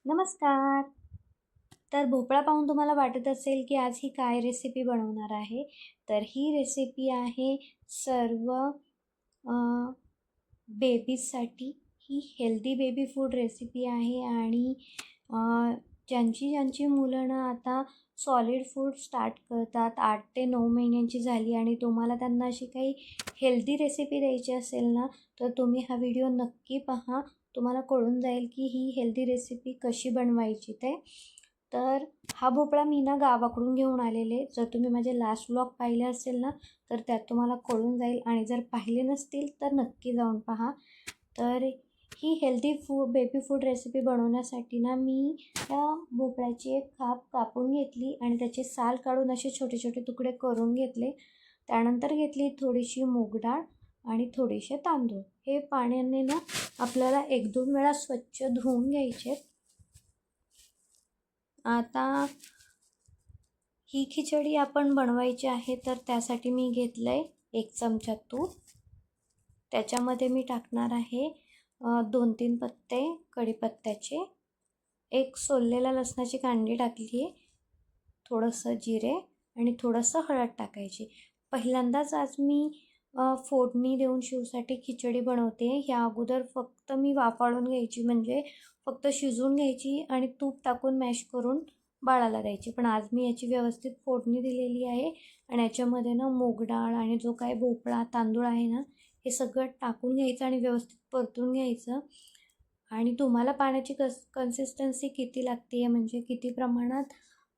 नमस्कार. तर भोपळा पाहून तुम्हाला वाटत असेल की आज ही काय रेसिपी बनवणार आहे. तर ही रेसिपी आहे सर्व बेबीजसाठी. ही हेल्दी बेबी फूड रेसिपी आहे आणि अ, ज्यांची मुलं ना आता सॉलिड फूड स्टार्ट करतात 8 ते 9 महिन्यांची झाली आणि तुम्हाला त्यांना अशी काही हेल्दी रेसिपी द्यायची असेल ना, तर तुम्ही हा व्हिडिओ नक्की पहा. तुम्हाला कळून जाईल की ही हेल्दी रेसिपी कशी बनवायची ते. तर हा भोपळा मी ना गावाकडून घेऊन आलेले. जर तुम्ही माझे लास्ट व्लॉग पाहिले असेल ना, तर त्यात तुम्हाला कळून जाईल आणि जर पाहिले नसतील तर नक्की जाऊन पहा. तर ही हेल्दी बेबी फूड रेसिपी बनवण्यासाठी ना मी त्या भोपळ्याची एक कापून घेतली आणि त्याचे साल काढून असे छोटे छोटे तुकडे करून घेतले. त्यानंतर घेतली थोडीशी मूग डाळ आणि थोडेसे तांदूळ. हे पाण्याने ना आपल्याला 1-2 वेळा स्वच्छ धुवून घ्यायचे. आता ही खिचडी आपण बनवायची आहे, तर त्यासाठी मी घेतलं आहे 1 चमचा तूप. त्याच्यामध्ये मी टाकणार आहे 2-3 पत्ते कढीपत्त्याचे, एक सोललेल्या लसणाची कांडी टाकली आहे, थोडंसं जिरे आणि थोडंसं हळद टाकायची. पहिल्यांदाच आज मी फोडणी देऊन शिवसाठी खिचडी बनवते. ह्या अगोदर फक्त मी वाफाळून घ्यायची, म्हणजे फक्त शिजवून घ्यायची आणि तूप टाकून मॅश करून बाळाला द्यायची. पण आज मी याची व्यवस्थित फोडणी दिलेली आहे आणि याच्यामध्ये ना मूग डाळ आणि जो काही भोपळा तांदूळ आहे ना, हे सगळं टाकून घ्यायचं आणि व्यवस्थित परतून घ्यायचं. आणि तुम्हाला पाण्याची कन्सिस्टन्सी किती लागते आहे, म्हणजे किती प्रमाणात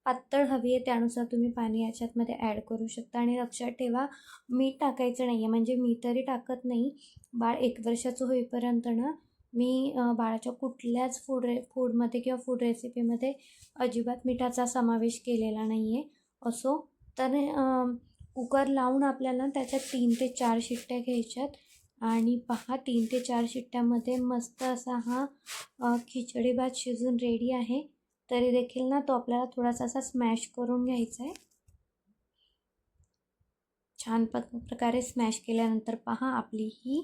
पातळ हवी आहे, त्यानुसार तुम्ही पाणी याच्यातमध्ये ॲड करू शकता. आणि लक्षात ठेवा, मीठ टाकायचं नाही आहे, म्हणजे मी तरी टाकत नाही. बाळ 1 वर्षाचं होईपर्यंत ना मी बाळाच्या कुठल्याच फूडमध्ये किंवा फूड रेसिपीमध्ये अजिबात मिठाचा समावेश केलेला नाही आहे. असो, तर कुकर लावून आपल्याला त्याच्यात 3 ते 4 शिट्ट्या घ्यायच्यात आणि पहा 3 ते 4 शिट्ट्यामध्ये मस्त असा हा खिचडी भात शिजून रेडी आहे. तरी देखील ना तो आपल्याला थोडासा असा स्मॅश करून घ्यायचा आहे. छान प्रकारे स्मॅश केल्यानंतर पहा आपली ही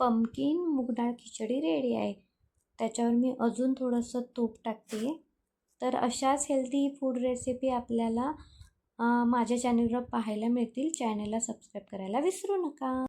पंपकिन मूग डाळ खिचडी रेडी आहे. त्याच्यावर मी अजून थोडंसं तूप टाकते. तर अशाच हेल्दी फूड रेसिपी आपल्याला माझ्या चॅनलवर पाहायला मिळतील. चॅनलला सबस्क्राईब करायला विसरू नका.